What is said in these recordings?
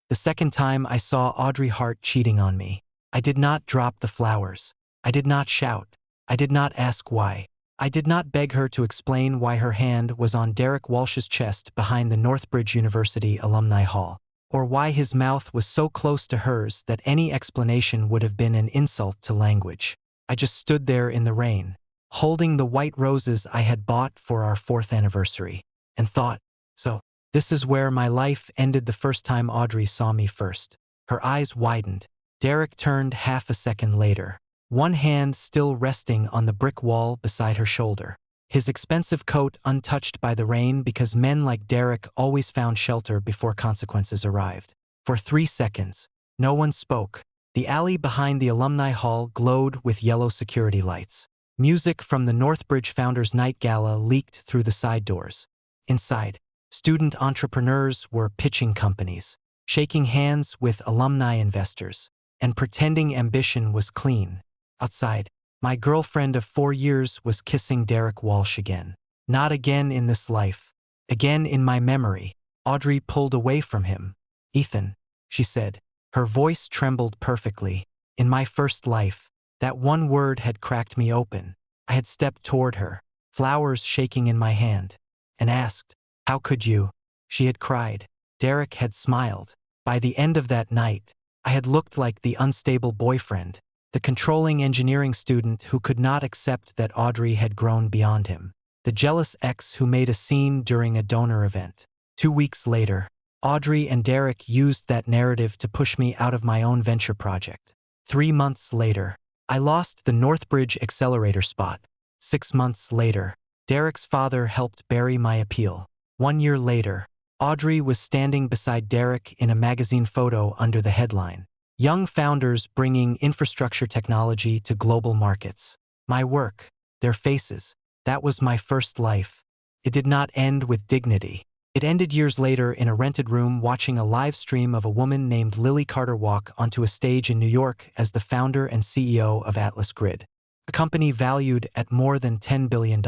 The second time I saw Audrey Hart cheating on me. I did not drop the flowers. I did not shout. I did not ask why. I did not beg her to explain why her hand was on Derek Walsh's chest behind the Northbridge University Alumni Hall, or why his mouth was so close to hers that any explanation would have been an insult to language. I just stood there in the rain, holding the white roses I had bought for our 4th anniversary, and thought, so, this is where my life ended the first time Audrey saw me first. Her eyes widened. Derek turned half a second later, one hand still resting on the brick wall beside her shoulder, his expensive coat untouched by the rain because men like Derek always found shelter before consequences arrived. For 3 seconds, no one spoke. The alley behind the Alumni Hall glowed with yellow security lights. Music from the Northbridge Founders Night Gala leaked through the side doors. Inside, student entrepreneurs were pitching companies, shaking hands with alumni investors, and pretending ambition was clean. Outside, my girlfriend of 4 years was kissing Derek Walsh again. Not again in this life. Again in my memory. Audrey pulled away from him. "Ethan," she said. Her voice trembled perfectly. In my first life, that one word had cracked me open. I had stepped toward her, flowers shaking in my hand, and asked, "How could you?" She had cried. Derek had smiled. By the end of that night, I had looked like the unstable boyfriend, the controlling engineering student who could not accept that Audrey had grown beyond him, the jealous ex who made a scene during a donor event. 2 weeks later, Audrey and Derek used that narrative to push me out of my own venture project. 3 months later, I lost the Northbridge accelerator spot. 6 months later, Derek's father helped bury my appeal. 1 year later, Audrey was standing beside Derek in a magazine photo under the headline, "Young Founders Bringing Infrastructure Technology to Global Markets." My work, their faces, that was my first life. It did not end with dignity. It ended years later in a rented room watching a live stream of a woman named Lily Carter walk onto a stage in New York as the founder and CEO of Atlas Grid, a company valued at more than $10 billion.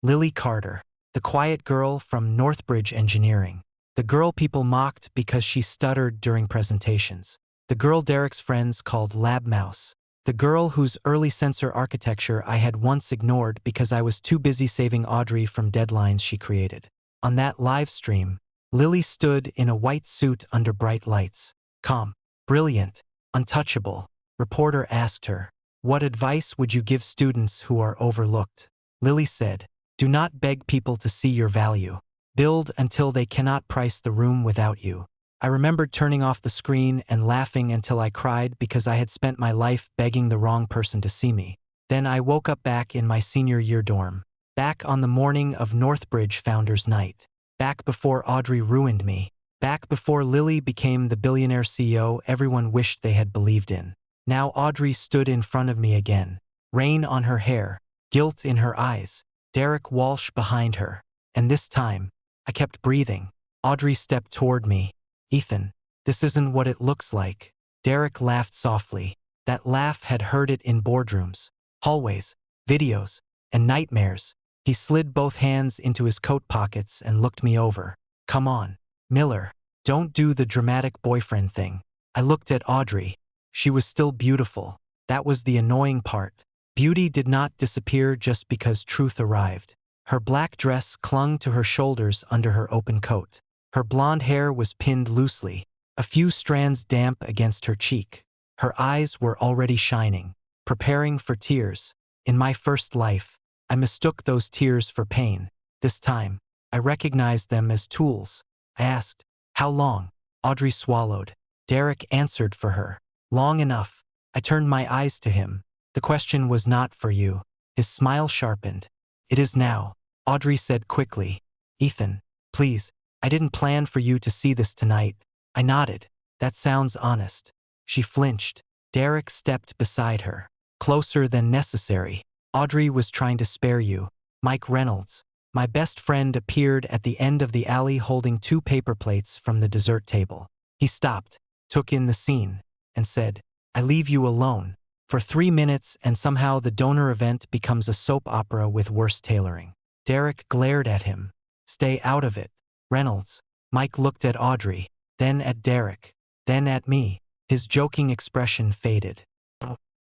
Lily Carter, the quiet girl from Northbridge Engineering, the girl people mocked because she stuttered during presentations, the girl Derek's friends called Lab Mouse, the girl whose early sensor architecture I had once ignored because I was too busy saving Audrey from deadlines she created. On that live stream, Lily stood in a white suit under bright lights, calm, brilliant, untouchable. Reporter asked her, "What advice would you give students who are overlooked?" Lily said, "Do not beg people to see your value. Build until they cannot price the room without you." I remembered turning off the screen and laughing until I cried because I had spent my life begging the wrong person to see me. Then I woke up back in my senior year dorm, back on the morning of Northbridge Founders Night, back before Audrey ruined me, back before Lily became the billionaire CEO everyone wished they had believed in. Now Audrey stood in front of me again, rain on her hair, guilt in her eyes, Derek Walsh behind her, and this time, I kept breathing. Audrey stepped toward me. "Ethan, this isn't what it looks like." Derek laughed softly. That laugh had heard it in boardrooms, hallways, videos, and nightmares. He slid both hands into his coat pockets and looked me over. "Come on, Miller, don't do the dramatic boyfriend thing." I looked at Audrey. She was still beautiful. That was the annoying part. Beauty did not disappear just because truth arrived. Her black dress clung to her shoulders under her open coat. Her blonde hair was pinned loosely, a few strands damp against her cheek. Her eyes were already shining, preparing for tears. In my first life, I mistook those tears for pain. This time, I recognized them as tools. I asked, "How long?" Audrey swallowed. Derek answered for her. "Long enough." I turned my eyes to him. "The question was not for you." His smile sharpened. "It is now," Audrey said quickly. "Ethan, please, I didn't plan for you to see this tonight." I nodded. "That sounds honest." She flinched. Derek stepped beside her, closer than necessary. "Audrey was trying to spare you." Mike Reynolds, my best friend, appeared at the end of the alley holding 2 paper plates from the dessert table. He stopped, took in the scene, and said, "I leave you alone." For 3 minutes and somehow the donor event becomes a soap opera with worse tailoring. Derek glared at him. "Stay out of it." Reynolds. Mike looked at Audrey. then at Derek, then at me. His joking expression faded.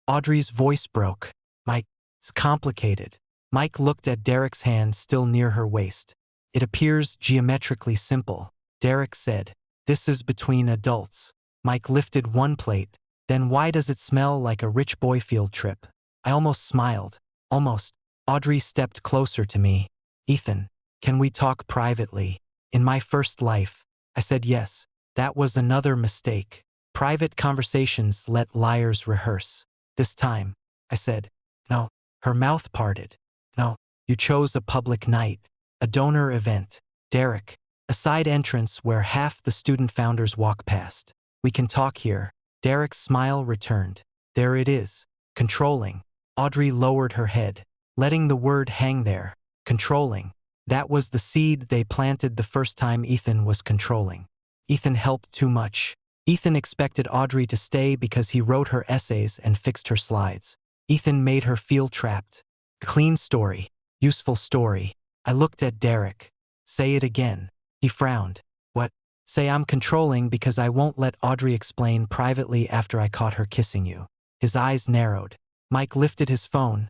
Audrey's voice broke. Mike, it's complicated. Mike looked at Derek's hand still near her waist. It appears geometrically simple. Derek said, this is between adults. Mike lifted one plate. Then why does it smell like a rich boy field trip? I almost smiled. Almost. Audrey stepped closer to me. Ethan, can we talk privately? In my first life. I said yes. That was another mistake. Private conversations let liars rehearse. This time, I said, no. Her mouth parted. No, you chose a public night, a donor event. Derek, a side entrance where half the student founders walk past. We can talk here. Derek's smile returned. There it is. Controlling. Audrey lowered her head, letting the word hang there. Controlling. That was the seed they planted the first time Ethan was controlling. Ethan helped too much. Ethan expected Audrey to stay because he wrote her essays and fixed her slides. Ethan made her feel trapped. Clean story. Useful story. I looked at Derek. Say it again. He frowned. What? Say I'm controlling because I won't let Audrey explain privately after I caught her kissing you. His eyes narrowed. Mike lifted his phone.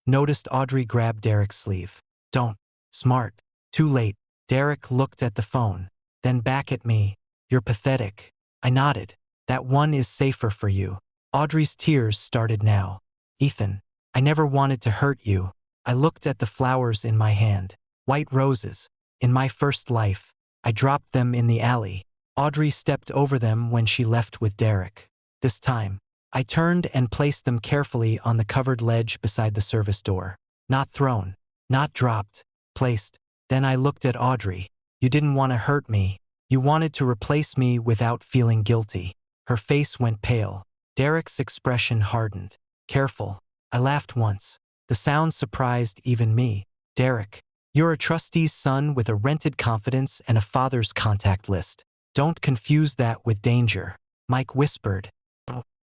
Noticed Audrey grab Derek's sleeve. Don't. Smart. Too late. Derek looked at the phone. Then back at me. You're pathetic. I nodded. That one is safer for you. Audrey's tears started now. Ethan, I never wanted to hurt you. I looked at the flowers in my hand. White roses. In my first life. I dropped them in the alley. Audrey stepped over them when she left with Derek. This time, I turned and placed them carefully on the covered ledge beside the service door. Not thrown. Not dropped. Placed. Then I looked at Audrey. You didn't want to hurt me. You wanted to replace me without feeling guilty. Her face went pale. Derek's expression hardened. Careful. I laughed once. The sound surprised even me. Derek, you're a trustee's son with a rented confidence and a father's contact list. Don't confuse that with danger. Mike whispered.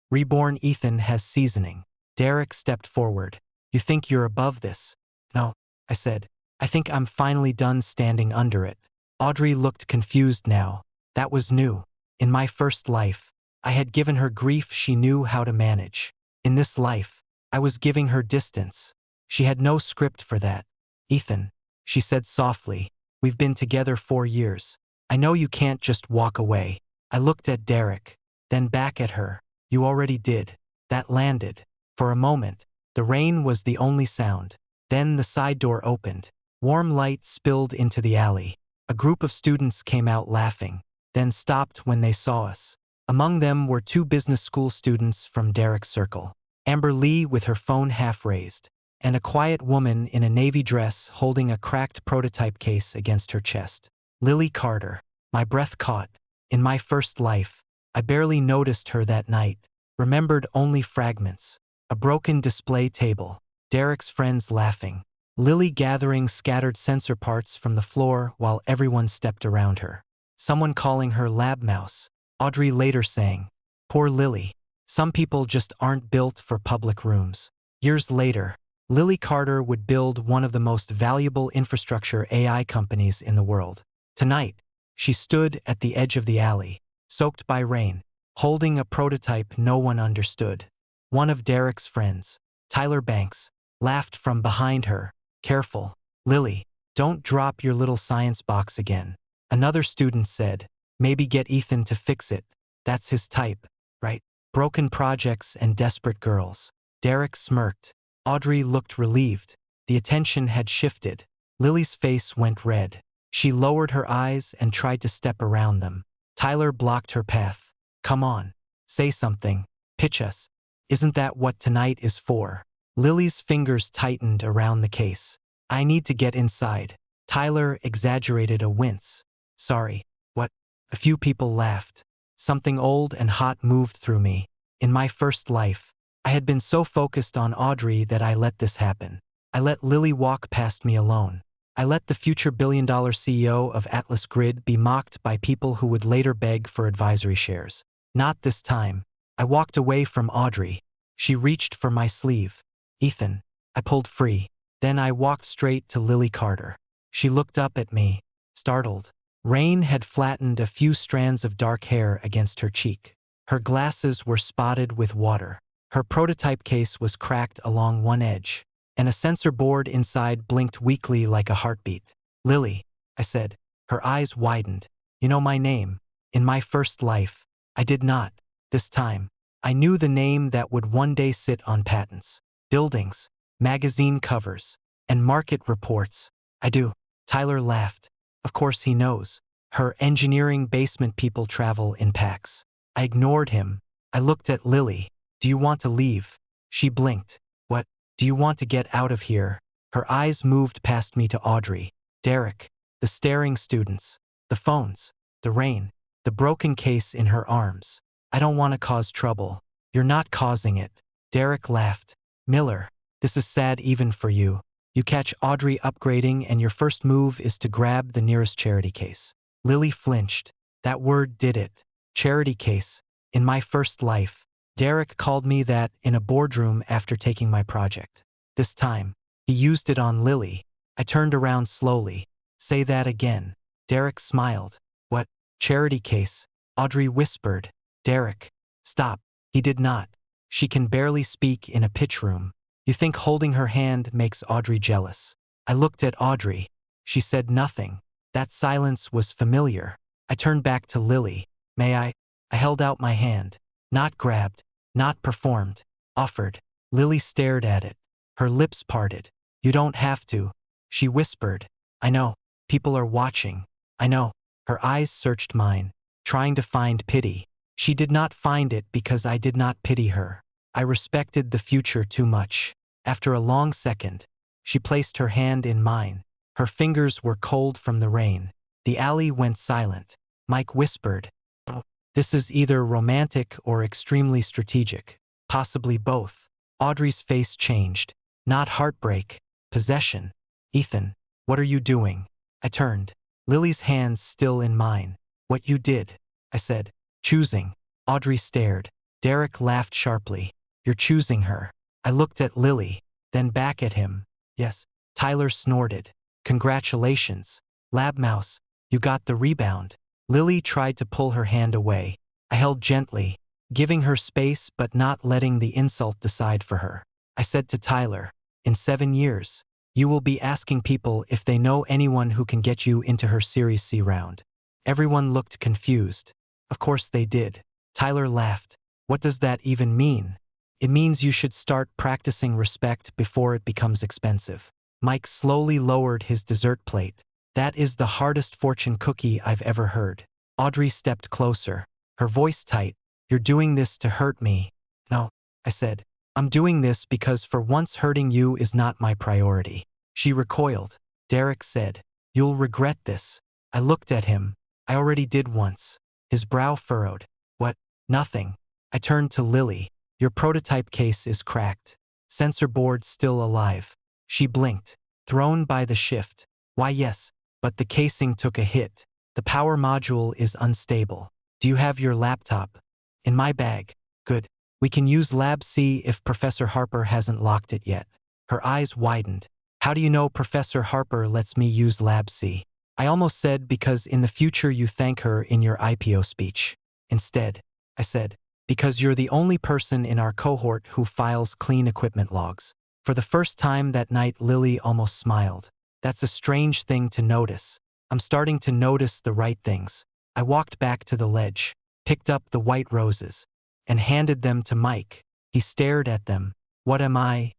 Reborn Ethan has seasoning. Derek stepped forward. You think you're above this? No, I said. I think I'm finally done standing under it. Audrey looked confused now. That was new. In my first life, I had given her grief she knew how to manage. In this life, I was giving her distance. She had no script for that. Ethan, she said softly, we've been together 4 years. I know you can't just walk away. I looked at Derek, then back at her. You already did. That landed. For a moment, the rain was the only sound. Then the side door opened. Warm light spilled into the alley. A group of students came out laughing, then stopped when they saw us. Among them were 2 business school students from Derek's circle. Amber Lee with her phone half raised, and a quiet woman in a navy dress holding a cracked prototype case against her chest. Lily Carter. My breath caught. In my first life, I barely noticed her that night. Remembered only fragments. A broken display table. Derek's friends laughing. Lily gathering scattered sensor parts from the floor while everyone stepped around her. Someone calling her lab mouse. Audrey later saying, poor Lily. Some people just aren't built for public rooms. Years later, Lily Carter would build one of the most valuable infrastructure AI companies in the world. Tonight, she stood at the edge of the alley, soaked by rain, holding a prototype no one understood. One of Derek's friends, Tyler Banks, laughed from behind her. Careful, Lily, don't drop your little science box again. Another student said, maybe get Ethan to fix it. That's his type, right? Broken projects and desperate girls. Derek smirked. Audrey looked relieved. The attention had shifted. Lily's face went red. She lowered her eyes and tried to step around them. Tyler blocked her path. Come on. Say something. Pitch us. Isn't that what tonight is for? Lily's fingers tightened around the case. I need to get inside. Tyler exaggerated a wince. Sorry. What? A few people laughed. Something old and hot moved through me. In my first life, I had been so focused on Audrey that I let this happen. I let Lily walk past me alone. I let the future billion-dollar CEO of Atlas Grid be mocked by people who would later beg for advisory shares. Not this time. I walked away from Audrey. She reached for my sleeve. Ethan. I pulled free. Then I walked straight to Lily Carter. She looked up at me, startled. Rain had flattened a few strands of dark hair against her cheek. Her glasses were spotted with water. Her prototype case was cracked along one edge, and a sensor board inside blinked weakly like a heartbeat. "Lily," I said. Her eyes widened. "You know my name. In my first life, I did not. This time, I knew the name that would one day sit on patents, buildings, magazine covers, and market reports. I do." Tyler laughed. "Of course he knows. Her engineering basement people travel in packs." I ignored him. I looked at Lily. "Do you want to leave?" She blinked. "What? Do you want to get out of here?" Her eyes moved past me to Audrey, Derek, the staring students, the phones, the rain, the broken case in her arms. "I don't want to cause trouble." "You're not causing it." Derek laughed. "Miller, this is sad even for you. You catch Audrey upgrading and your first move is to grab the nearest charity case." Lily flinched. That word did it. Charity case. In my first life. Derek called me that in a boardroom after taking my project. This time, he used it on Lily. I turned around slowly. "Say that again." Derek smiled. "What? Charity case?" Audrey whispered. "Derek, stop." He did not. She can barely speak in a pitch room. You think holding her hand makes Audrey jealous. I looked at Audrey. She said nothing. That silence was familiar. I turned back to Lily. "May I?" I held out my hand. Not grabbed, not performed. Offered. Lily stared at it. Her lips parted. "You don't have to." She whispered. "I know. People are watching." "I know." Her eyes searched mine, trying to find pity. She did not find it because I did not pity her. I respected the future too much. After a long second, she placed her hand in mine. Her fingers were cold from the rain. The alley went silent. Mike whispered, "Oh, this is either romantic or extremely strategic. Possibly both." Audrey's face changed. Not heartbreak, possession. "Ethan, what are you doing?" I turned. Lily's hands still in mine. "What you did," I said. "Choosing." Audrey stared. Derek laughed sharply. "You're choosing her." I looked at Lily, then back at him. "Yes." Tyler snorted. "Congratulations. Lab mouse, you got the rebound." Lily tried to pull her hand away. I held gently, giving her space but not letting the insult decide for her. I said to Tyler, "In 7 years, you will be asking people if they know anyone who can get you into her Series C round." Everyone looked confused. Of course they did. Tyler laughed. "What does that even mean?" "It means you should start practicing respect before it becomes expensive." Mike slowly lowered his dessert plate. "That is the hardest fortune cookie I've ever heard." Audrey stepped closer, her voice tight. "You're doing this to hurt me." "No," I said. "I'm doing this because for once hurting you is not my priority." She recoiled. Derek said, "You'll regret this." I looked at him. "I already did once." His brow furrowed. "What?" "Nothing." I turned to Lily. "Your prototype case is cracked. Sensor board still alive." She blinked. "Thrown by the shift." "Why yes, but the casing took a hit. The power module is unstable." "Do you have your laptop?" "In my bag." "Good. We can use Lab C if Professor Harper hasn't locked it yet." Her eyes widened. "How do you know Professor Harper lets me use Lab C?" I almost said because in the future you thank her in your IPO speech. Instead, I said, because you're the only person in our cohort who files clean equipment logs. For the first time that night, Lily almost smiled. That's a strange thing to notice. I'm starting to notice the right things. I walked back to the ledge, picked up the white roses, and handed them to Mike. He stared at them. "What am I?"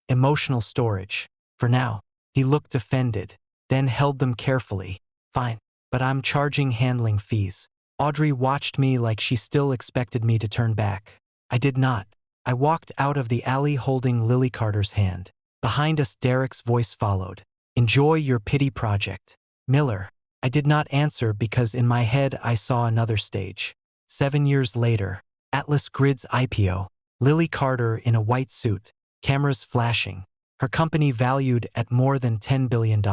"Emotional storage. For now." He looked offended, then held them carefully. "Fine, but I'm charging handling fees." Audrey watched me like she still expected me to turn back. I did not. I walked out of the alley holding Lily Carter's hand. Behind us, Derek's voice followed. "Enjoy your pity project, Miller." I did not answer because in my head I saw another stage. 7 years later, Atlas Grid's IPO. Lily Carter in a white suit, cameras flashing. Her company valued at more than $10 billion.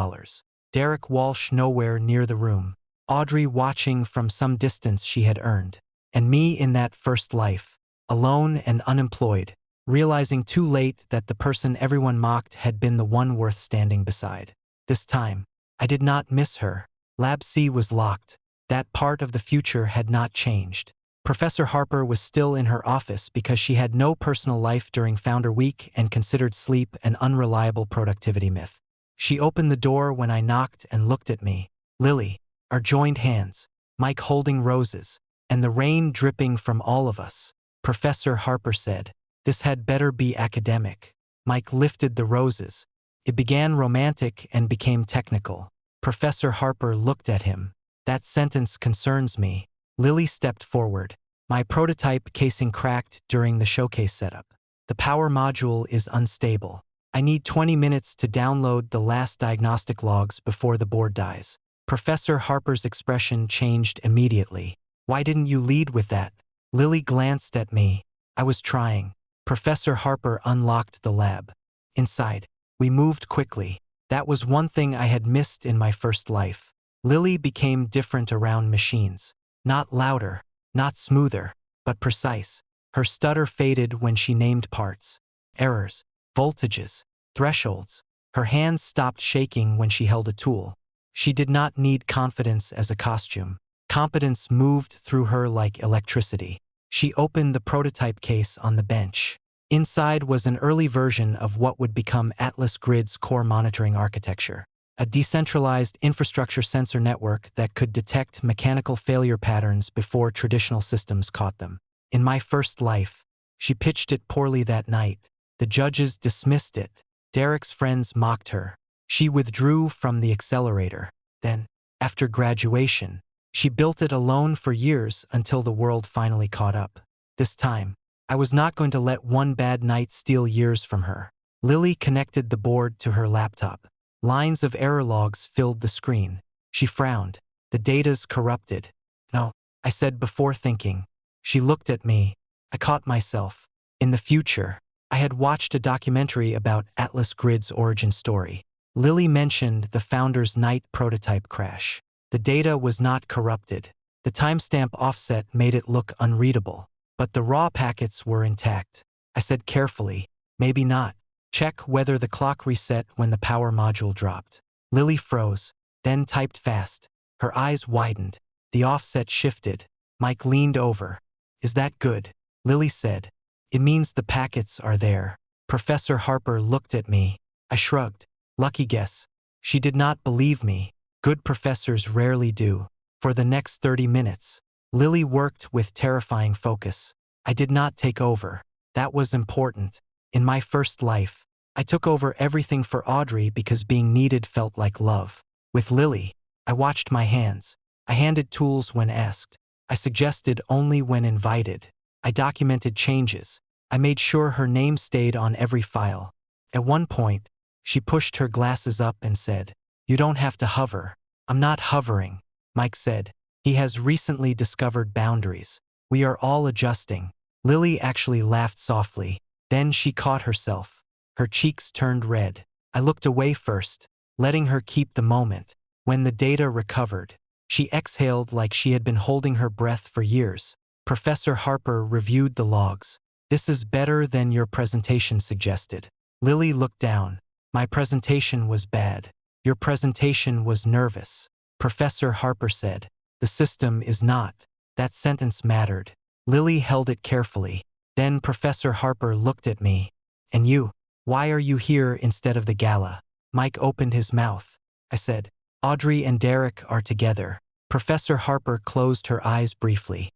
Derek Walsh nowhere near the room. Audrey watching from some distance she had earned. And me in that first life, alone and unemployed, realizing too late that the person everyone mocked had been the one worth standing beside. This time, I did not miss her. Lab C was locked. That part of the future had not changed. Professor Harper was still in her office because she had no personal life during Founder Week and considered sleep an unreliable productivity myth. She opened the door when I knocked and looked at me. Lily, our joined hands, Mike holding roses, and the rain dripping from all of us. Professor Harper said, "This had better be academic." Mike lifted the roses. It began romantic and became technical. Professor Harper looked at him. "That sentence concerns me." Lily stepped forward. "My prototype casing cracked during the showcase setup. The power module is unstable. I need 20 minutes to download the last diagnostic logs before the board dies." Professor Harper's expression changed immediately. "Why didn't you lead with that?" Lily glanced at me. "I was trying." Professor Harper unlocked the lab. Inside, we moved quickly. That was one thing I had missed in my first life. Lily became different around machines. Not louder, not smoother, but precise. Her stutter faded when she named parts. Errors, voltages, thresholds. Her hands stopped shaking when she held a tool. She did not need confidence as a costume. Competence moved through her like electricity. She opened the prototype case on the bench. Inside was an early version of what would become Atlas Grid's core monitoring architecture. A decentralized infrastructure sensor network that could detect mechanical failure patterns before traditional systems caught them. In my first life, she pitched it poorly that night. The judges dismissed it. Derek's friends mocked her. She withdrew from the accelerator. Then, after graduation, she built it alone for years until the world finally caught up. This time, I was not going to let one bad night steal years from her. Lily connected the board to her laptop. Lines of error logs filled the screen. She frowned. "The data's corrupted." "No," I said before thinking. She looked at me. I caught myself. In the future, I had watched a documentary about Atlas Grid's origin story. Lily mentioned the founder's night prototype crash. The data was not corrupted. The timestamp offset made it look unreadable, but the raw packets were intact. I said carefully, "Maybe not. Check whether the clock reset when the power module dropped." Lily froze, then typed fast. Her eyes widened. The offset shifted. Mike leaned over. "Is that good?" Lily said, "It means the packets are there." Professor Harper looked at me. I shrugged. Lucky guess. She did not believe me. Good professors rarely do. For the next 30 minutes, Lily worked with terrifying focus. I did not take over. That was important. In my first life, I took over everything for Audrey because being needed felt like love. With Lily, I watched my hands. I handed tools when asked. I suggested only when invited. I documented changes. I made sure her name stayed on every file. At one point, she pushed her glasses up and said, "You don't have to hover." "I'm not hovering," Mike said. "He has recently discovered boundaries. We are all adjusting." Lily actually laughed softly. Then she caught herself. Her cheeks turned red. I looked away first, letting her keep the moment. When the data recovered, she exhaled like she had been holding her breath for years. Professor Harper reviewed the logs. "This is better than your presentation suggested." Lily looked down. "My presentation was bad. Your presentation was nervous." Professor Harper said, "The system is not." That sentence mattered. Lily held it carefully. Then Professor Harper looked at me. "And you? Why are you here instead of the gala?" Mike opened his mouth. I said, "Audrey and Derek are together." Professor Harper closed her eyes briefly.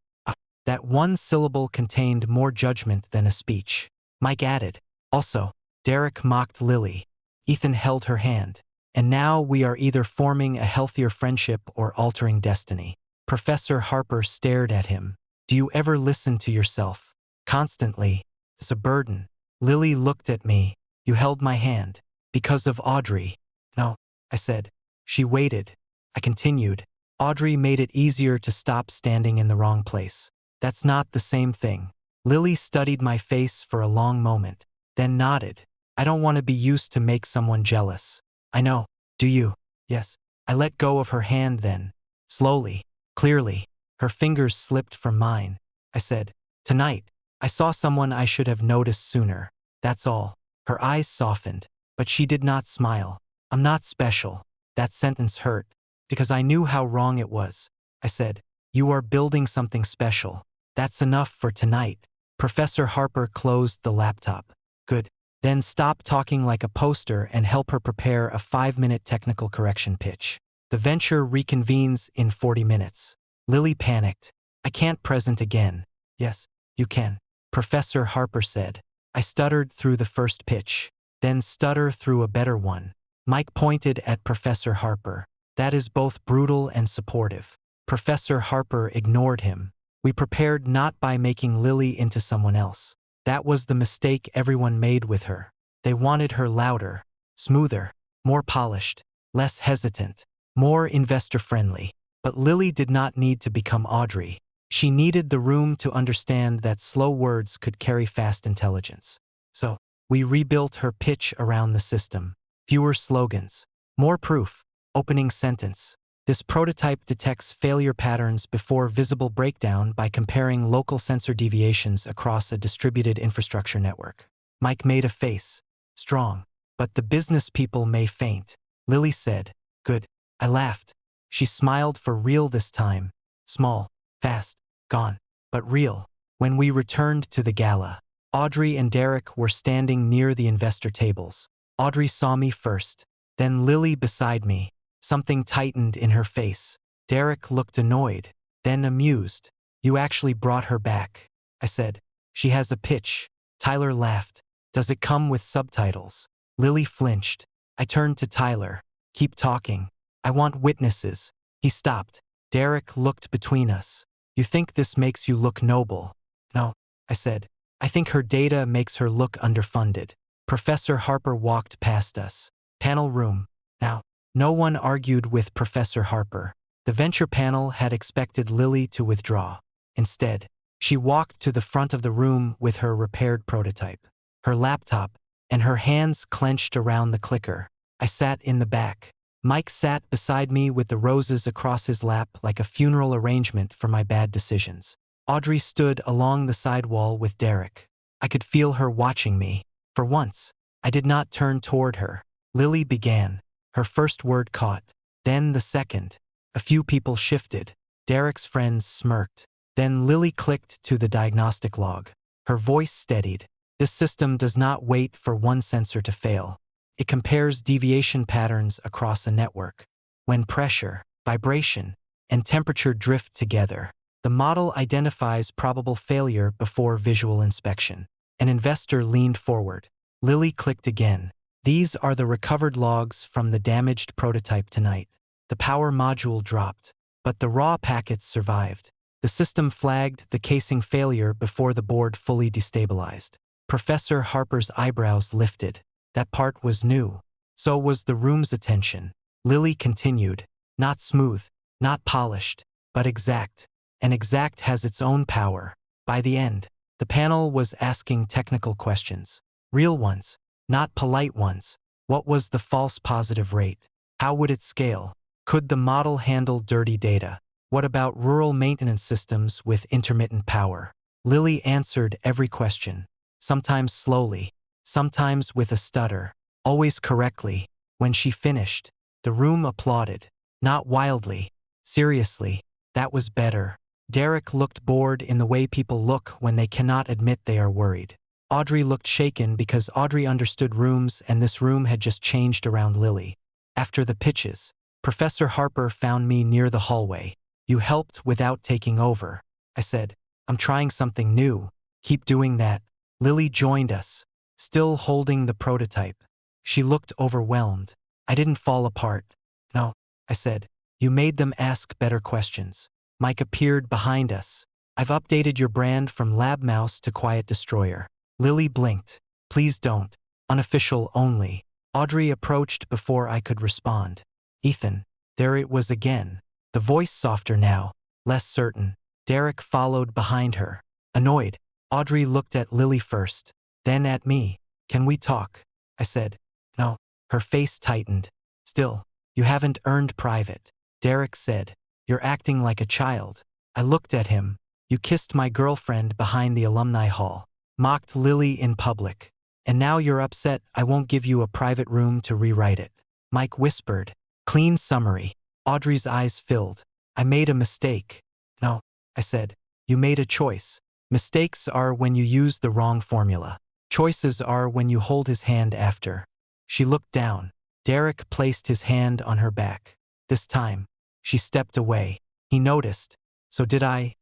That one syllable contained more judgment than a speech. Mike added, "Also, Derek mocked Lily." Ethan held her hand. "And now we are either forming a healthier friendship or altering destiny." Professor Harper stared at him. "Do you ever listen to yourself?" "Constantly. It's a burden." Lily looked at me. "You held my hand. Because of Audrey." "No," I said. She waited. I continued. "Audrey made it easier to stop standing in the wrong place." "That's not the same thing." Lily studied my face for a long moment, then nodded. "I don't want to be used to make someone jealous." "I know. Do you?" "Yes." I let go of her hand then. Slowly, clearly, her fingers slipped from mine. I said, "Tonight, I saw someone I should have noticed sooner. That's all." Her eyes softened, but she did not smile. "I'm not special." That sentence hurt. Because I knew how wrong it was. I said, "You are building something special. That's enough for tonight." Professor Harper closed the laptop. Good. Then stop talking like a poster and help her prepare a 5-minute technical correction pitch. The venture reconvenes in 40 minutes. Lily panicked. "I can't present again." "Yes, you can," Professor Harper said. I stuttered through the first pitch, then stutter through a better one. Mike pointed at Professor Harper. "That is both brutal and supportive." Professor Harper ignored him. "We prepared not by making Lily into someone else. That was the mistake everyone made with her. They wanted her louder, smoother, more polished, less hesitant, more investor-friendly. But Lily did not need to become Audrey. She needed the room to understand that slow words could carry fast intelligence. So, we rebuilt her pitch around the system. Fewer slogans, more proof, opening sentence. This prototype detects failure patterns before visible breakdown by comparing local sensor deviations across a distributed infrastructure network. Mike made a face. Strong. "But the business people may faint." Lily said. "Good." I laughed. She smiled for real this time. Small, fast, gone, but real. When we returned to the gala, Audrey and Derek were standing near the investor tables. Audrey saw me first, then Lily beside me. Something tightened in her face. Derek looked annoyed, then amused. "You actually brought her back," I said. "She has a pitch." Tyler laughed. "Does it come with subtitles?" Lily flinched. I turned to Tyler. "Keep talking. I want witnesses." He stopped. Derek looked between us. "You think this makes you look noble?" "No," I said. "I think her data makes her look underfunded." Professor Harper walked past us. Panel room. Now, no one argued with Professor Harper. The venture panel had expected Lily to withdraw. Instead, she walked to the front of the room with her repaired prototype, her laptop, and her hands clenched around the clicker. I sat in the back. Mike sat beside me with the roses across his lap like a funeral arrangement for my bad decisions. Audrey stood along the sidewall with Derek. I could feel her watching me. For once, I did not turn toward her. Lily began. Her first word caught. Then the second. A few people shifted. Derek's friends smirked. Then Lily clicked to the diagnostic log. Her voice steadied. "This system does not wait for one sensor to fail. It compares deviation patterns across a network. When pressure, vibration, and temperature drift together, the model identifies probable failure before visual inspection." An investor leaned forward. Lily clicked again. "These are the recovered logs from the damaged prototype tonight. The power module dropped, but the raw packets survived. The system flagged the casing failure before the board fully destabilized." Professor Harper's eyebrows lifted. That part was new. So was the room's attention. Lily continued. "Not smooth, not polished, but exact. And exact has its own power." By the end, the panel was asking technical questions. Real ones, not polite ones. What was the false positive rate? How would it scale? Could the model handle dirty data? What about rural maintenance systems with intermittent power? Lily answered every question, sometimes slowly, sometimes with a stutter, always correctly. When she finished, the room applauded. Not wildly, seriously. That was better. Derek looked bored in the way people look when they cannot admit they are worried. Audrey looked shaken because Audrey understood rooms and this room had just changed around Lily. After the pitches, Professor Harper found me near the hallway. "You helped without taking over," I said. "I'm trying something new." "Keep doing that." Lily joined us, still holding the prototype. She looked overwhelmed. I didn't fall apart. "No," I said. "You made them ask better questions." Mike appeared behind us. "I've updated your brand from Lab Mouse to Quiet Destroyer." Lily blinked. "Please don't. Unofficial only." Audrey approached before I could respond. "Ethan." There it was again. The voice softer now, less certain. Derek followed behind her. Annoyed, Audrey looked at Lily first, then at me. "Can we talk?" I said. "No." Her face tightened. "Still, you haven't earned private." Derek said. "You're acting like a child." I looked at him. "You kissed my girlfriend behind the alumni hall. Mocked Lily in public. And now you're upset I won't give you a private room to rewrite it." Mike whispered. "Clean summary. Audrey's eyes filled. I made a mistake. No, I said. You made a choice. Mistakes are when you use the wrong formula. Choices are when you hold his hand after. She looked down. Derek placed his hand on her back. This time, she stepped away. He noticed. So did I.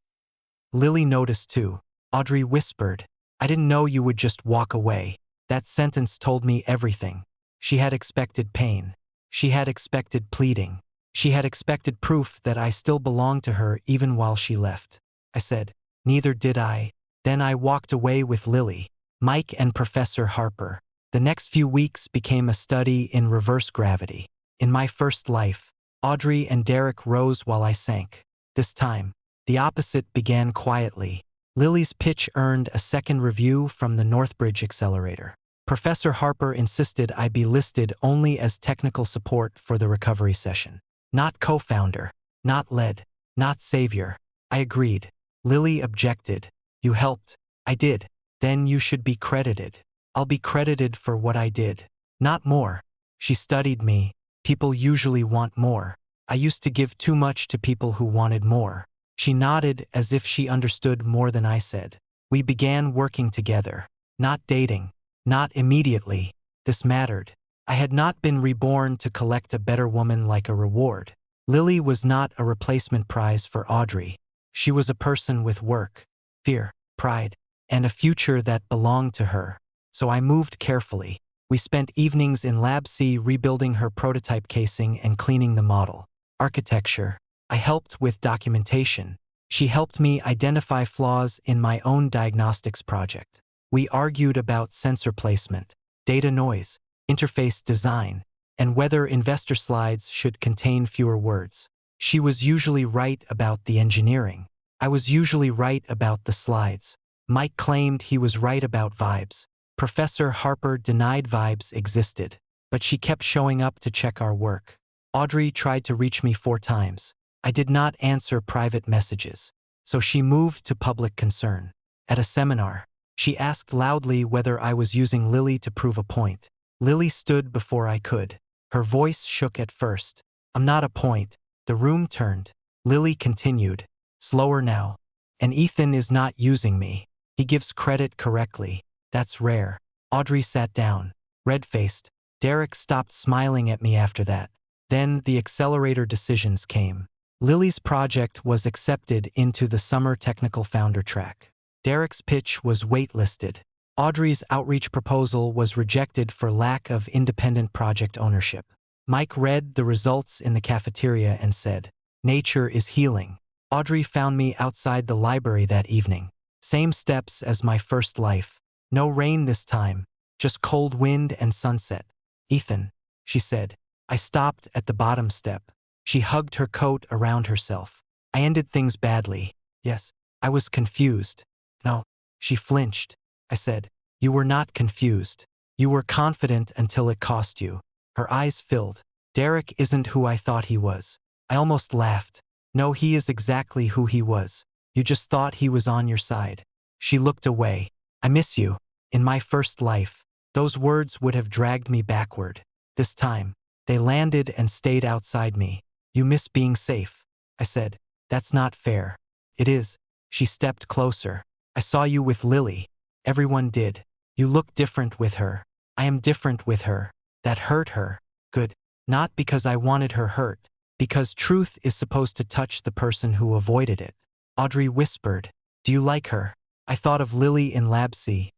Lily noticed too. Audrey whispered, I didn't know you would just walk away. That sentence told me everything. She had expected pain. She had expected pleading. She had expected proof that I still belonged to her even while she left. I said, neither did I. Then I walked away with Lily, Mike and Professor Harper. The next few weeks became a study in reverse gravity. In my first life, Audrey and Derek rose while I sank. This time, the opposite began quietly. Lily's pitch earned a second review from the Northbridge Accelerator. Professor Harper insisted I be listed only as technical support for the recovery session. Not co-founder, not lead, not savior. I agreed. Lily objected. You helped. I did. Then you should be credited. I'll be credited for what I did. Not more. She studied me. People usually want more. I used to give too much to people who wanted more. She nodded as if she understood more than I said. We began working together. Not dating. Not immediately. This mattered. I had not been reborn to collect a better woman like a reward. Lily was not a replacement prize for Audrey. She was a person with work, fear, pride, and a future that belonged to her. So I moved carefully. We spent evenings in Lab C rebuilding her prototype casing and cleaning the model. Architecture. I helped with documentation. She helped me identify flaws in my own diagnostics project. We argued about sensor placement, data noise, interface design, and whether investor slides should contain fewer words. She was usually right about the engineering. I was usually right about the slides. Mike claimed he was right about vibes. Professor Harper denied vibes existed, but she kept showing up to check our work. Audrey tried to reach me 4 times. I did not answer private messages, so she moved to public concern. At a seminar, she asked loudly whether I was using Lily to prove a point. Lily stood before I could. Her voice shook at first. I'm not a point. The room turned. Lily continued, slower now. And Ethan is not using me. He gives credit correctly. That's rare. Audrey sat down, red-faced. Derek stopped smiling at me after that. Then the accelerator decisions came. Lily's project was accepted into the summer technical founder track. Derek's pitch was waitlisted. Audrey's outreach proposal was rejected for lack of independent project ownership. Mike read the results in the cafeteria and said, nature is healing. Audrey found me outside the library that evening. Same steps as my first life. No rain this time, just cold wind and sunset. Ethan, she said. I stopped at the bottom step. She hugged her coat around herself. I ended things badly. Yes, I was confused. No, she flinched. I said, you were not confused. You were confident until it cost you. Her eyes filled. Derek isn't who I thought he was. I almost laughed. No, he is exactly who he was. You just thought he was on your side. She looked away. I miss you. In my first life, those words would have dragged me backward. This time, they landed and stayed outside me. You miss being safe. I said, that's not fair. It is. She stepped closer. I saw you with Lily. Everyone did. You look different with her. I am different with her. That hurt her. Good. Not because I wanted her hurt. Because truth is supposed to touch the person who avoided it. Audrey whispered, do you like her? I thought of Lily in Lab C.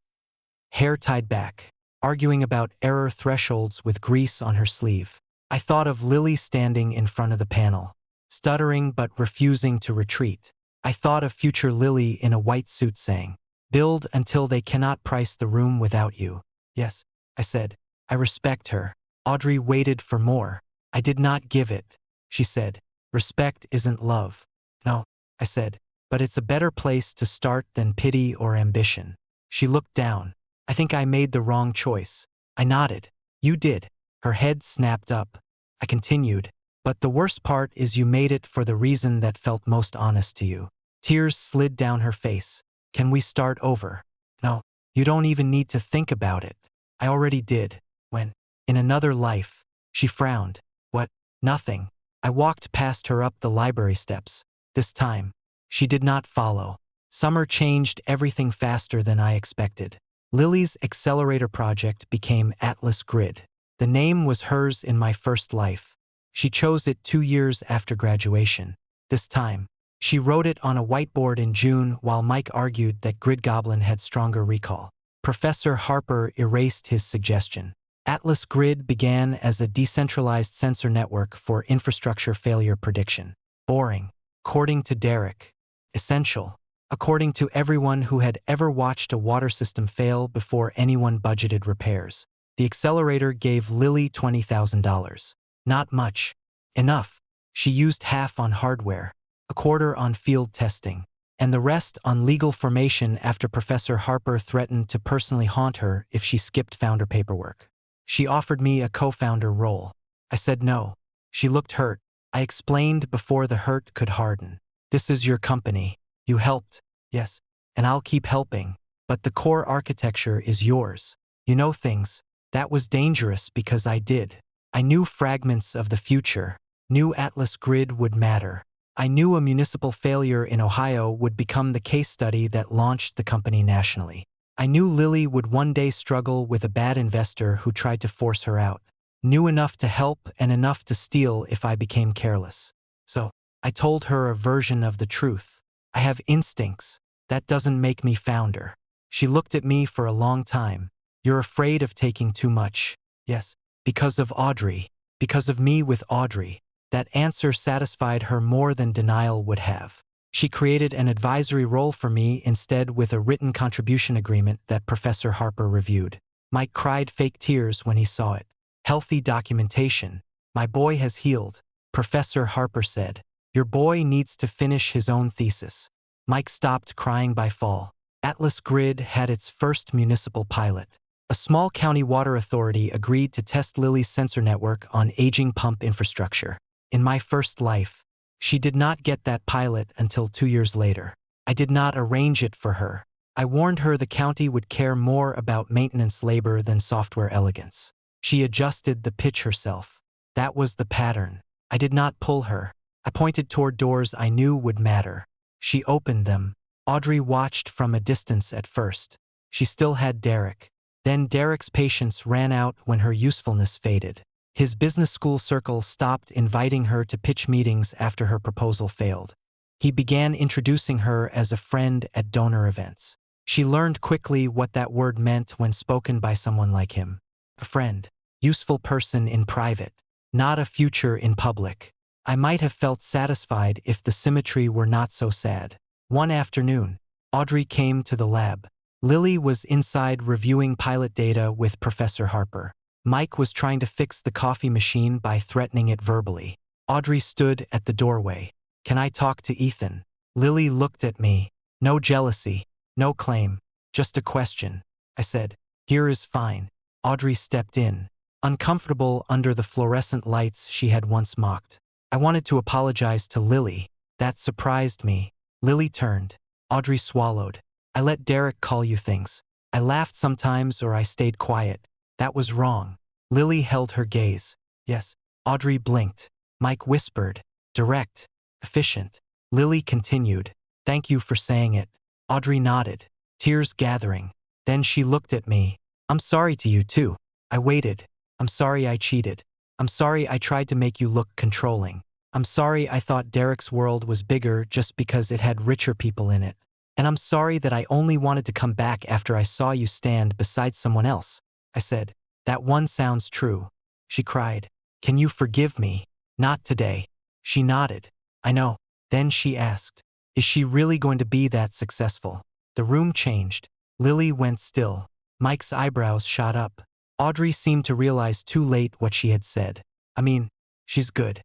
Hair tied back, arguing about error thresholds with grease on her sleeve. I thought of Lily standing in front of the panel, stuttering but refusing to retreat. I thought of future Lily in a white suit saying, build until they cannot price the room without you. Yes, I said, I respect her. Audrey waited for more. I did not give it. She said, respect isn't love. No, I said, but it's a better place to start than pity or ambition. She looked down. I think I made the wrong choice. I nodded. You did. Her head snapped up. I continued, but the worst part is you made it for the reason that felt most honest to you. Tears slid down her face. Can we start over? No, you don't even need to think about it. I already did. When, in another life, she frowned. What? Nothing. I walked past her up the library steps. This time, she did not follow. Summer changed everything faster than I expected. Lily's accelerator project became Atlas Grid. The name was hers in my first life. She chose it 2 years after graduation. This time, she wrote it on a whiteboard in June while Mike argued that Grid Goblin had stronger recall. Professor Harper erased his suggestion. Atlas Grid began as a decentralized sensor network for infrastructure failure prediction. Boring, according to Derek. Essential, according to everyone who had ever watched a water system fail before anyone budgeted repairs. The accelerator gave Lily $20,000. Not much. Enough. She used half on hardware, a quarter on field testing, and the rest on legal formation after Professor Harper threatened to personally haunt her if she skipped founder paperwork. She offered me a co-founder role. I said no. She looked hurt. I explained before the hurt could harden. This is your company. You helped, yes, and I'll keep helping, but the core architecture is yours. You know things. That was dangerous because I did. I knew fragments of the future, knew Atlas Grid would matter. I knew a municipal failure in Ohio would become the case study that launched the company nationally. I knew Lily would one day struggle with a bad investor who tried to force her out. Knew enough to help and enough to steal if I became careless. So, I told her a version of the truth. I have instincts. That doesn't make me founder. She looked at me for a long time. You're afraid of taking too much. Yes, because of Audrey. Because of me with Audrey. That answer satisfied her more than denial would have. She created an advisory role for me instead with a written contribution agreement that Professor Harper reviewed. Mike cried fake tears when he saw it. Healthy documentation. My boy has healed, Professor Harper said. Your boy needs to finish his own thesis. Mike stopped crying by fall. Atlas Grid had its first municipal pilot. A small county water authority agreed to test Lily's sensor network on aging pump infrastructure. In my first life, she did not get that pilot until 2 years later. I did not arrange it for her. I warned her the county would care more about maintenance labor than software elegance. She adjusted the pitch herself. That was the pattern. I did not pull her. I pointed toward doors I knew would matter. She opened them. Audrey watched from a distance at first. She still had Derek. Then Derek's patience ran out when her usefulness faded. His business school circle stopped inviting her to pitch meetings after her proposal failed. He began introducing her as a friend at donor events. She learned quickly what that word meant when spoken by someone like him. A friend. Useful person in private. Not a future in public. I might have felt satisfied if the symmetry were not so sad. One afternoon, Audrey came to the lab. Lily was inside reviewing pilot data with Professor Harper. Mike was trying to fix the coffee machine by threatening it verbally. Audrey stood at the doorway. Can I talk to Ethan? Lily looked at me. No jealousy, no claim, just a question. I said, here is fine. Audrey stepped in, uncomfortable under the fluorescent lights she had once mocked. I wanted to apologize to Lily. That surprised me. Lily turned. Audrey swallowed. I let Derek call you things. I laughed sometimes or I stayed quiet. That was wrong. Lily held her gaze. Yes. Audrey blinked. Mike whispered. Direct. Efficient. Lily continued. Thank you for saying it. Audrey nodded. Tears gathering. Then she looked at me. I'm sorry to you too. I waited. I'm sorry I cheated. I'm sorry I tried to make you look controlling. I'm sorry I thought Derek's world was bigger just because it had richer people in it. And I'm sorry that I only wanted to come back after I saw you stand beside someone else. I said, that one sounds true. She cried, can you forgive me? Not today. She nodded. I know. Then she asked, is she really going to be that successful? The room changed. Lily went still. Mike's eyebrows shot up. Audrey seemed to realize too late what she had said. I mean, she's good.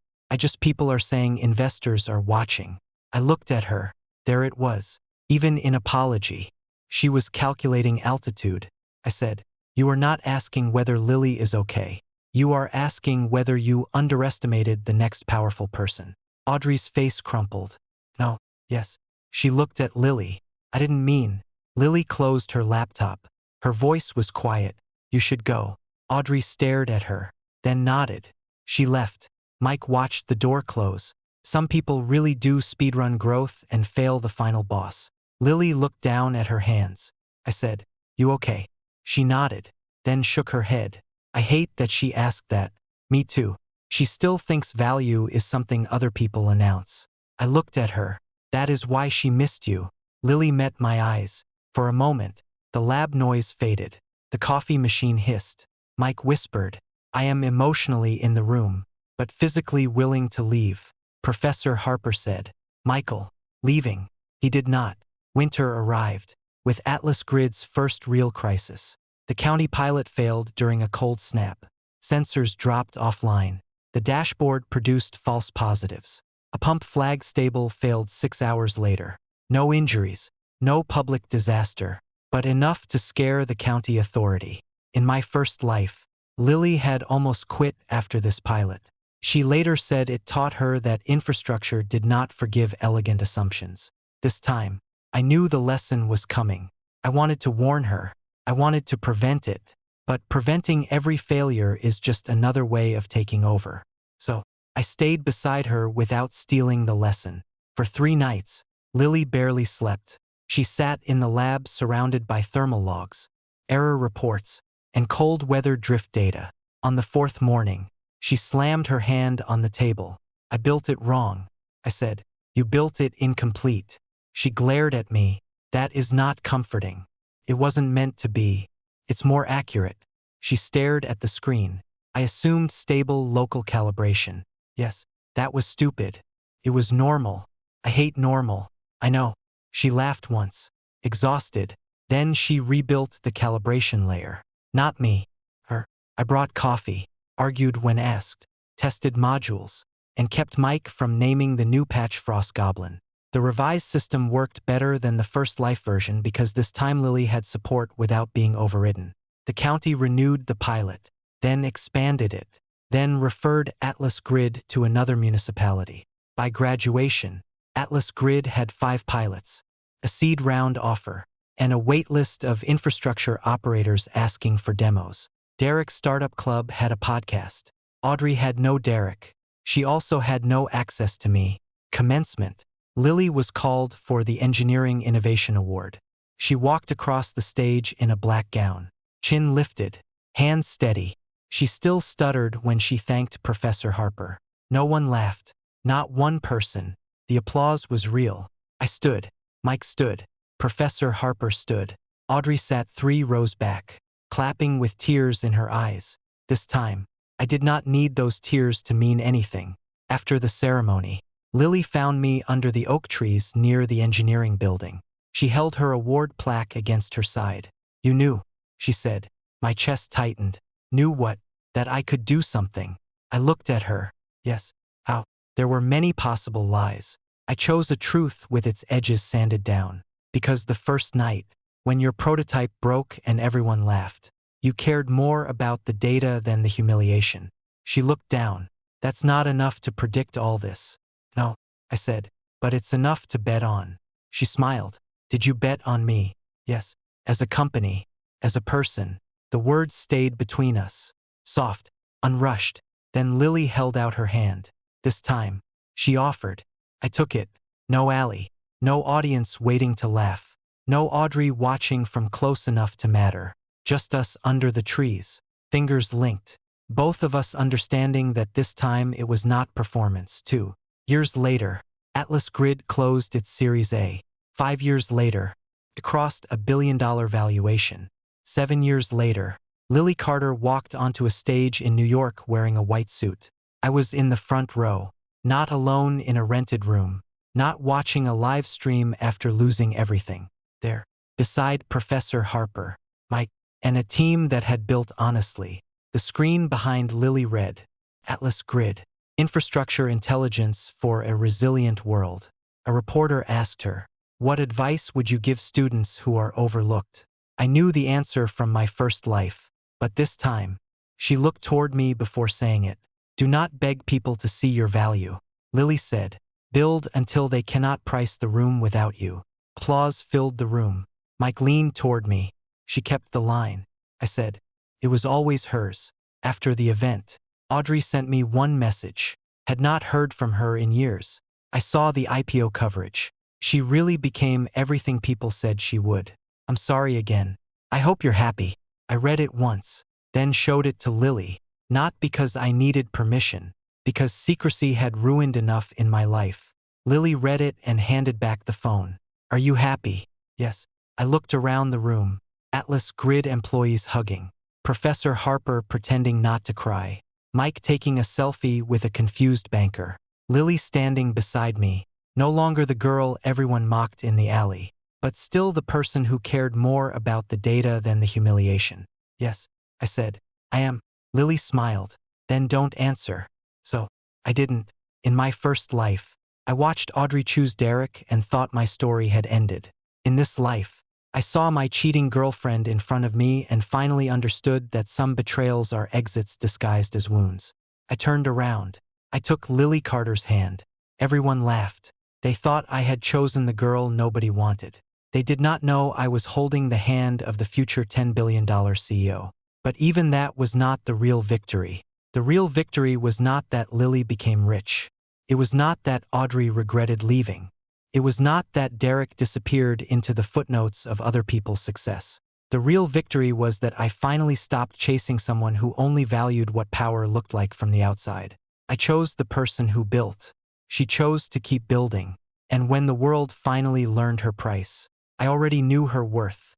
People are saying investors are watching. I looked at her. There it was. Even in apology. She was calculating altitude. I said, you are not asking whether Lily is okay. You are asking whether you underestimated the next powerful person. Audrey's face crumpled. No, yes. She looked at Lily. I didn't mean. Lily closed her laptop. Her voice was quiet. You should go. Audrey stared at her, then nodded. She left. Mike watched the door close. Some people really do speedrun growth and fail the final boss. Lily looked down at her hands. I said, "You okay?" She nodded, then shook her head. I hate that she asked that. Me too. She still thinks value is something other people announce. I looked at her. That is why she missed you. Lily met my eyes. For a moment, the lab noise faded. The coffee machine hissed. Mike whispered, "I am emotionally in the room, but physically willing to leave." Professor Harper said, "Michael, leaving." He did not. Winter arrived. With Atlas Grid's first real crisis. The county pilot failed during a cold snap. Sensors dropped offline. The dashboard produced false positives. A pump flag stable failed 6 hours later. No injuries, no public disaster, but enough to scare the county authority. In my first life, Lily had almost quit after this pilot. She later said it taught her that infrastructure did not forgive elegant assumptions. This time, I knew the lesson was coming. I wanted to warn her. I wanted to prevent it. But preventing every failure is just another way of taking over. So, I stayed beside her without stealing the lesson. For 3 nights, Lily barely slept. She sat in the lab surrounded by thermal logs, error reports, and cold weather drift data. On the 4th morning, she slammed her hand on the table. "I built it wrong." I said, "You built it incomplete." She glared at me. "That is not comforting. It wasn't meant to be. It's more accurate." She stared at the screen. I assumed stable local calibration. Yes, that was stupid. It was normal. I hate normal. I know. She laughed once, exhausted. Then she rebuilt the calibration layer. Not me. Her. I brought coffee, argued when asked, tested modules, and kept Mike from naming the new patch Frost Goblin. The revised system worked better than the first life version because this time Lily had support without being overridden. The county renewed the pilot, then expanded it, then referred Atlas Grid to another municipality. By graduation, Atlas Grid had 5 pilots, a seed round offer, and a waitlist of infrastructure operators asking for demos. Derek's startup club had a podcast. Audrey had no Derek. She also had no access to me. Commencement. Lily was called for the Engineering Innovation Award. She walked across the stage in a black gown, chin lifted, hands steady. She still stuttered when she thanked Professor Harper. No one laughed. Not one person. The applause was real. I stood. Mike stood. Professor Harper stood. Audrey sat 3 rows back, clapping with tears in her eyes. This time, I did not need those tears to mean anything. After the ceremony, Lily found me under the oak trees near the engineering building. She held her award plaque against her side. "You knew," she said. My chest tightened. "Knew what?" "That I could do something." I looked at her. Yes. How? There were many possible lies. I chose a truth with its edges sanded down. Because the first night, when your prototype broke and everyone laughed, you cared more about the data than the humiliation. She looked down. "That's not enough to predict all this." "No," I said, "but it's enough to bet on." She smiled. "Did you bet on me?" "Yes. As a company, as a person." The words stayed between us, soft, unrushed. Then Lily held out her hand. This time, she offered. I took it. No alley, no audience waiting to laugh, no Audrey watching from close enough to matter. Just us under the trees, fingers linked. Both of us understanding that this time it was not performance, too. Years later, Atlas Grid closed its Series A. 5 years later, it crossed $1 billion valuation. 7 years later, Lily Carter walked onto a stage in New York wearing a white suit. I was in the front row, not alone in a rented room, not watching a live stream after losing everything. There, beside Professor Harper, Mike, and a team that had built honestly. The screen behind Lily read, Atlas Grid, Infrastructure Intelligence for a Resilient World. A reporter asked her, "What advice would you give students who are overlooked?" I knew the answer from my first life, but this time, she looked toward me before saying it. "Do not beg people to see your value." Lily said, "Build until they cannot price the room without you." Applause filled the room. Mike leaned toward me. She kept the line. I said, "It was always hers." After the event, Audrey sent me one message. Had not heard from her in years. I saw the IPO coverage. She really became everything people said she would. I'm sorry again. I hope you're happy. I read it once, then showed it to Lily, not because I needed permission, because secrecy had ruined enough in my life. Lily read it and handed back the phone. Are you happy? Yes. I looked around the room. Atlas Grid employees hugging. Professor Harper pretending not to cry. Mike taking a selfie with a confused banker. Lily standing beside me, no longer the girl everyone mocked in the alley, but still the person who cared more about the data than the humiliation. Yes, I said. I am. Lily smiled. Then don't answer. So, I didn't. In my first life, I watched Audrey choose Derek and thought my story had ended. In this life, I saw my cheating girlfriend in front of me and finally understood that some betrayals are exits disguised as wounds. I turned around. I took Lily Carter's hand. Everyone laughed. They thought I had chosen the girl nobody wanted. They did not know I was holding the hand of the future $10 billion CEO. But even that was not the real victory. The real victory was not that Lily became rich. It was not that Audrey regretted leaving. It was not that Derek disappeared into the footnotes of other people's success. The real victory was that I finally stopped chasing someone who only valued what power looked like from the outside. I chose the person who built. She chose to keep building. And when the world finally learned her price, I already knew her worth.